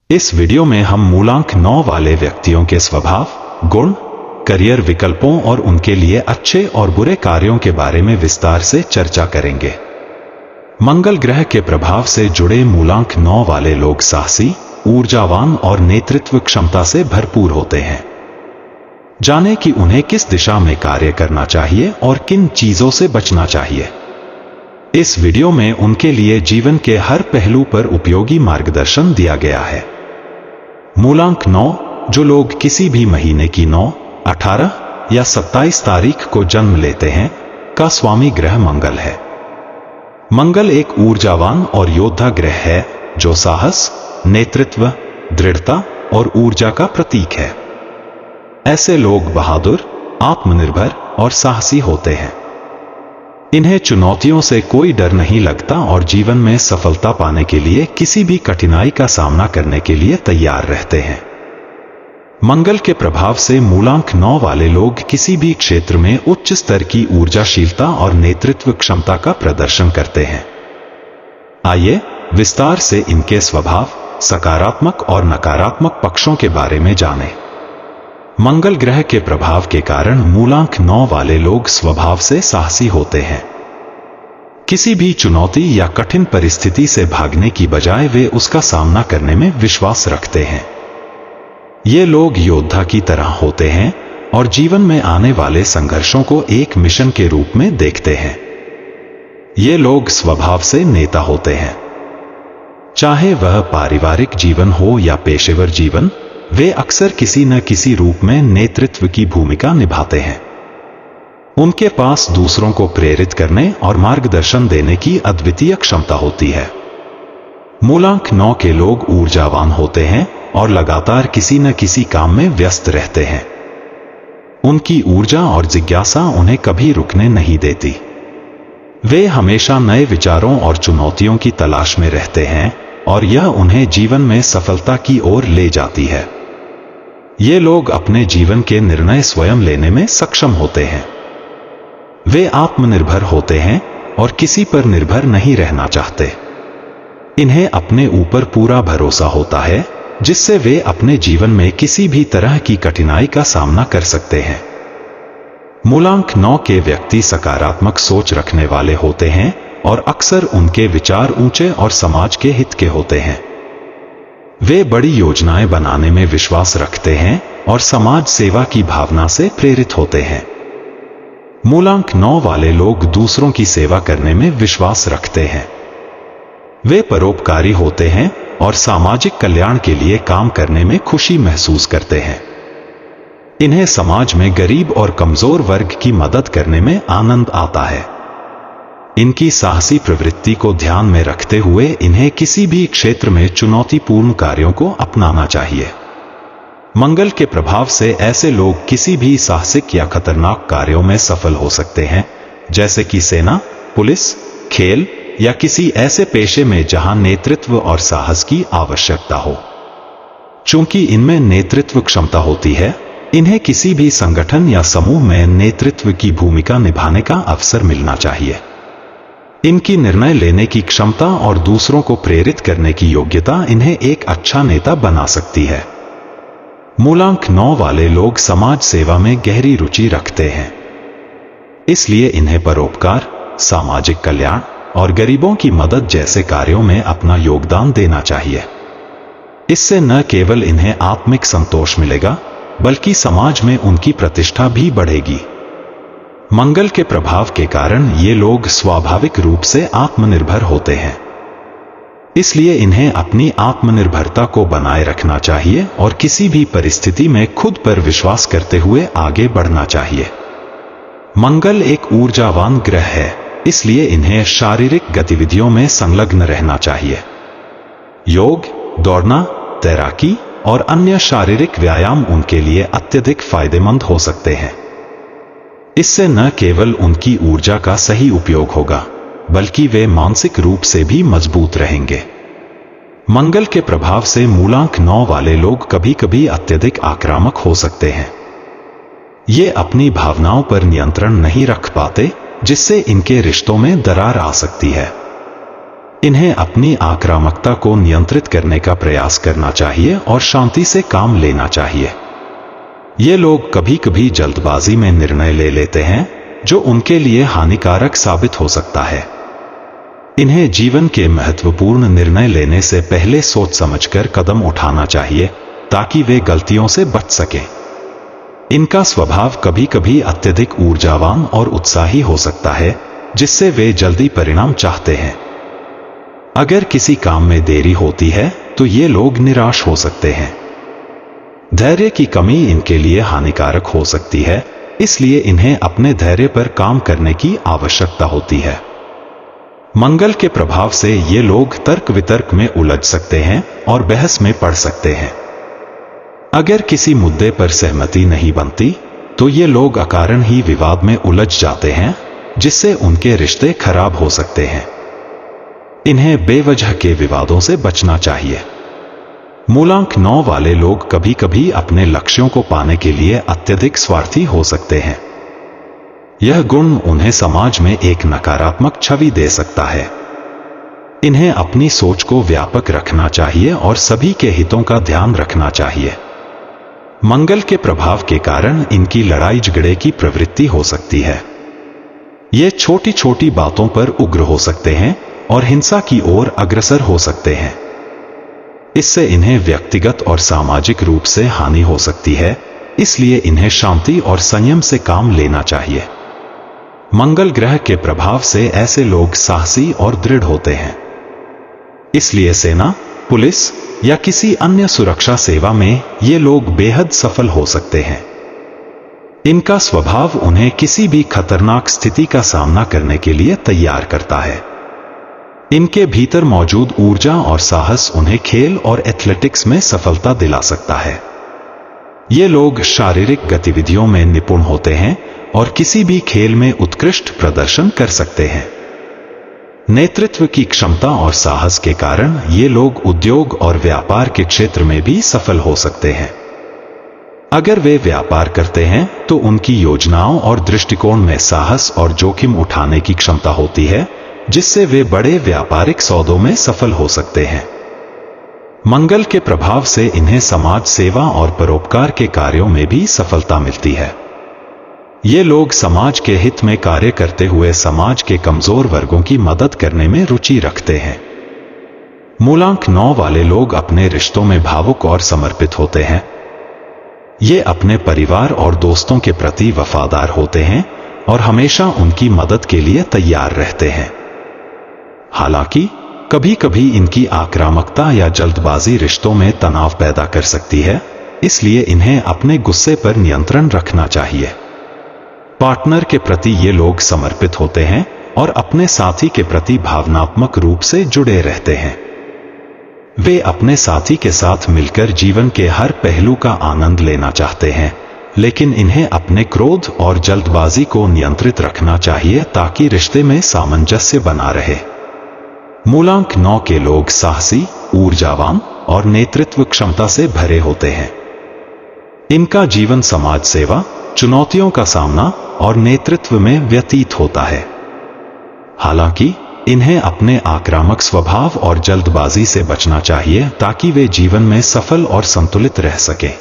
इस वीडियो में हम मूलांक 9 वाले व्यक्तियों के स्वभाव, गुण, करियर विकल्पों और उनके लिए अच्छे और बुरे कार्यों के बारे में विस्तार से चर्चा करेंगे। मंगल ग्रह के प्रभाव से जुड़े मूलांक 9 वाले लोग साहसी, ऊर्जावान और नेतृत्व क्षमता से भरपूर होते हैं। जाने कि उन्हें किस दिशा में कार्य करना चाहिए और किन चीजों से बचना चाहिए। इस वीडियो में उनके लिए जीवन के हर पहलू पर उपयोगी मार्गदर्शन दिया गया है। मूलांक 9, जो लोग किसी भी महीने की 9, 18 या 27 तारीख को जन्म लेते हैं, का स्वामी ग्रह मंगल है। मंगल एक ऊर्जावान और योद्धा ग्रह है जो साहस, नेतृत्व, दृढ़ता और ऊर्जा का प्रतीक है। ऐसे लोग बहादुर, आत्मनिर्भर और साहसी होते हैं। इन्हें चुनौतियों से कोई डर नहीं लगता और जीवन में सफलता पाने के लिए किसी भी कठिनाई का सामना करने के लिए तैयार रहते हैं। मंगल के प्रभाव से मूलांक 9 वाले लोग किसी भी क्षेत्र में उच्च स्तर की ऊर्जाशीलता और नेतृत्व क्षमता का प्रदर्शन करते हैं। आइए विस्तार से इनके स्वभाव, सकारात्मक और नकारात्मक पक्षों के बारे में जानें। मंगल ग्रह के प्रभाव के कारण मूलांक 9 वाले लोग स्वभाव से साहसी होते हैं। किसी भी चुनौती या कठिन परिस्थिति से भागने की बजाय वे उसका सामना करने में विश्वास रखते हैं। ये लोग योद्धा की तरह होते हैं और जीवन में आने वाले संघर्षों को एक मिशन के रूप में देखते हैं। ये लोग स्वभाव से नेता होते हैं। चाहे वह पारिवारिक जीवन हो या पेशेवर जीवन, वे अक्सर किसी न किसी रूप में नेतृत्व की भूमिका निभाते हैं। उनके पास दूसरों को प्रेरित करने और मार्गदर्शन देने की अद्वितीय क्षमता होती है। मूलांक 9 के लोग ऊर्जावान होते हैं और लगातार किसी न किसी काम में व्यस्त रहते हैं। उनकी ऊर्जा और जिज्ञासा उन्हें कभी रुकने नहीं देती। वे हमेशा नए विचारों और चुनौतियों की तलाश में रहते हैं और यह उन्हें जीवन में सफलता की ओर ले जाती है। ये लोग अपने जीवन के निर्णय स्वयं लेने में सक्षम होते हैं। वे आत्मनिर्भर होते हैं और किसी पर निर्भर नहीं रहना चाहते। इन्हें अपने ऊपर पूरा भरोसा होता है, जिससे वे अपने जीवन में किसी भी तरह की कठिनाई का सामना कर सकते हैं। मूलांक 9 के व्यक्ति सकारात्मक सोच रखने वाले होते हैं और अक्सर उनके विचार ऊंचे और समाज के हित के होते हैं। वे बड़ी योजनाएं बनाने में विश्वास रखते हैं और समाज सेवा की भावना से प्रेरित होते हैं। मूलांक 9 वाले लोग दूसरों की सेवा करने में विश्वास रखते हैं। वे परोपकारी होते हैं और सामाजिक कल्याण के लिए काम करने में खुशी महसूस करते हैं। इन्हें समाज में गरीब और कमजोर वर्ग की मदद करने में आनंद आता है। इनकी साहसी प्रवृत्ति को ध्यान में रखते हुए इन्हें किसी भी क्षेत्र में चुनौतीपूर्ण कार्यों को अपनाना चाहिए। मंगल के प्रभाव से ऐसे लोग किसी भी साहसिक या खतरनाक कार्यों में सफल हो सकते हैं, जैसे कि सेना, पुलिस, खेल या किसी ऐसे पेशे में जहां नेतृत्व और साहस की आवश्यकता हो। चूंकि इनमें नेतृत्व क्षमता होती है, इन्हें किसी भी संगठन या समूह में नेतृत्व की भूमिका निभाने का अवसर मिलना चाहिए। इनकी निर्णय लेने की क्षमता और दूसरों को प्रेरित करने की योग्यता इन्हें एक अच्छा नेता बना सकती है। मूलांक 9 वाले लोग समाज सेवा में गहरी रुचि रखते हैं। इसलिए इन्हें परोपकार, सामाजिक कल्याण और गरीबों की मदद जैसे कार्यों में अपना योगदान देना चाहिए। इससे न केवल इन्हें आत्मिक संतोष मिलेगा, बल्कि समाज में उनकी प्रतिष्ठा भी बढ़ेगी। मंगल के प्रभाव के कारण ये लोग स्वाभाविक रूप से आत्मनिर्भर होते हैं। इसलिए इन्हें अपनी आत्मनिर्भरता को बनाए रखना चाहिए और किसी भी परिस्थिति में खुद पर विश्वास करते हुए आगे बढ़ना चाहिए। मंगल एक ऊर्जावान ग्रह है, इसलिए इन्हें शारीरिक गतिविधियों में संलग्न रहना चाहिए। योग, दौड़ना, तैराकी और अन्य शारीरिक व्यायाम उनके लिए अत्यधिक फायदेमंद हो सकते हैं। इससे न केवल उनकी ऊर्जा का सही उपयोग होगा, बल्कि वे मानसिक रूप से भी मजबूत रहेंगे। मंगल के प्रभाव से मूलांक 9 वाले लोग कभी कभी अत्यधिक आक्रामक हो सकते हैं। ये अपनी भावनाओं पर नियंत्रण नहीं रख पाते, जिससे इनके रिश्तों में दरार आ सकती है। इन्हें अपनी आक्रामकता को नियंत्रित करने का प्रयास करना चाहिए और शांति से काम लेना चाहिए। ये लोग कभी कभी जल्दबाजी में निर्णय ले लेते हैं जो उनके लिए हानिकारक साबित हो सकता है। इन्हें जीवन के महत्वपूर्ण निर्णय लेने से पहले सोच समझकर कदम उठाना चाहिए ताकि वे गलतियों से बच सकें। इनका स्वभाव कभी कभी अत्यधिक ऊर्जावान और उत्साही हो सकता है, जिससे वे जल्दी परिणाम चाहते हैं। अगर किसी काम में देरी होती है तो ये लोग निराश हो सकते हैं। धैर्य की कमी इनके लिए हानिकारक हो सकती है, इसलिए इन्हें अपने धैर्य पर काम करने की आवश्यकता होती है। मंगल के प्रभाव से ये लोग तर्क वितर्क में उलझ सकते हैं और बहस में पड़ सकते हैं। अगर किसी मुद्दे पर सहमति नहीं बनती तो ये लोग अकारण ही विवाद में उलझ जाते हैं, जिससे उनके रिश्ते खराब हो सकते हैं। इन्हें बेवजह के विवादों से बचना चाहिए। मूलांक 9 वाले लोग कभी कभी अपने लक्ष्यों को पाने के लिए अत्यधिक स्वार्थी हो सकते हैं। यह गुण उन्हें समाज में एक नकारात्मक छवि दे सकता है। इन्हें अपनी सोच को व्यापक रखना चाहिए और सभी के हितों का ध्यान रखना चाहिए। मंगल के प्रभाव के कारण इनकी लड़ाई झगड़े की प्रवृत्ति हो सकती है। ये छोटी छोटी बातों पर उग्र हो सकते हैं और हिंसा की ओर अग्रसर हो सकते हैं। इससे इन्हें व्यक्तिगत और सामाजिक रूप से हानि हो सकती है, इसलिए इन्हें शांति और संयम से काम लेना चाहिए। मंगल ग्रह के प्रभाव से ऐसे लोग साहसी और दृढ़ होते हैं, इसलिए सेना, पुलिस या किसी अन्य सुरक्षा सेवा में ये लोग बेहद सफल हो सकते हैं। इनका स्वभाव उन्हें किसी भी खतरनाक स्थिति का सामना करने के लिए तैयार करता है। इनके भीतर मौजूद ऊर्जा और साहस उन्हें खेल और एथलेटिक्स में सफलता दिला सकता है। ये लोग शारीरिक गतिविधियों में निपुण होते हैं और किसी भी खेल में उत्कृष्ट प्रदर्शन कर सकते हैं। नेतृत्व की क्षमता और साहस के कारण ये लोग उद्योग और व्यापार के क्षेत्र में भी सफल हो सकते हैं। अगर वे व्यापार करते हैं तो उनकी योजनाओं और दृष्टिकोण में साहस और जोखिम उठाने की क्षमता होती है, जिससे वे बड़े व्यापारिक सौदों में सफल हो सकते हैं। मंगल के प्रभाव से इन्हें समाज सेवा और परोपकार के कार्यों में भी सफलता मिलती है। ये लोग समाज के हित में कार्य करते हुए समाज के कमजोर वर्गों की मदद करने में रुचि रखते हैं। मूलांक 9 वाले लोग अपने रिश्तों में भावुक और समर्पित होते हैं। ये अपने परिवार और दोस्तों के प्रति वफादार होते हैं और हमेशा उनकी मदद के लिए तैयार रहते हैं। हालांकि कभी कभी इनकी आक्रामकता या जल्दबाजी रिश्तों में तनाव पैदा कर सकती है, इसलिए इन्हें अपने गुस्से पर नियंत्रण रखना चाहिए। पार्टनर के प्रति ये लोग समर्पित होते हैं और अपने साथी के प्रति भावनात्मक रूप से जुड़े रहते हैं। वे अपने साथी के साथ मिलकर जीवन के हर पहलू का आनंद लेना चाहते हैं, लेकिन इन्हें अपने क्रोध और जल्दबाजी को नियंत्रित रखना चाहिए ताकि रिश्ते में सामंजस्य बना रहे। मूलांक 9 के लोग साहसी, ऊर्जावान और नेतृत्व क्षमता से भरे होते हैं। इनका जीवन समाज सेवा, चुनौतियों का सामना और नेतृत्व में व्यतीत होता है। हालांकि इन्हें अपने आक्रामक स्वभाव और जल्दबाजी से बचना चाहिए ताकि वे जीवन में सफल और संतुलित रह सकें।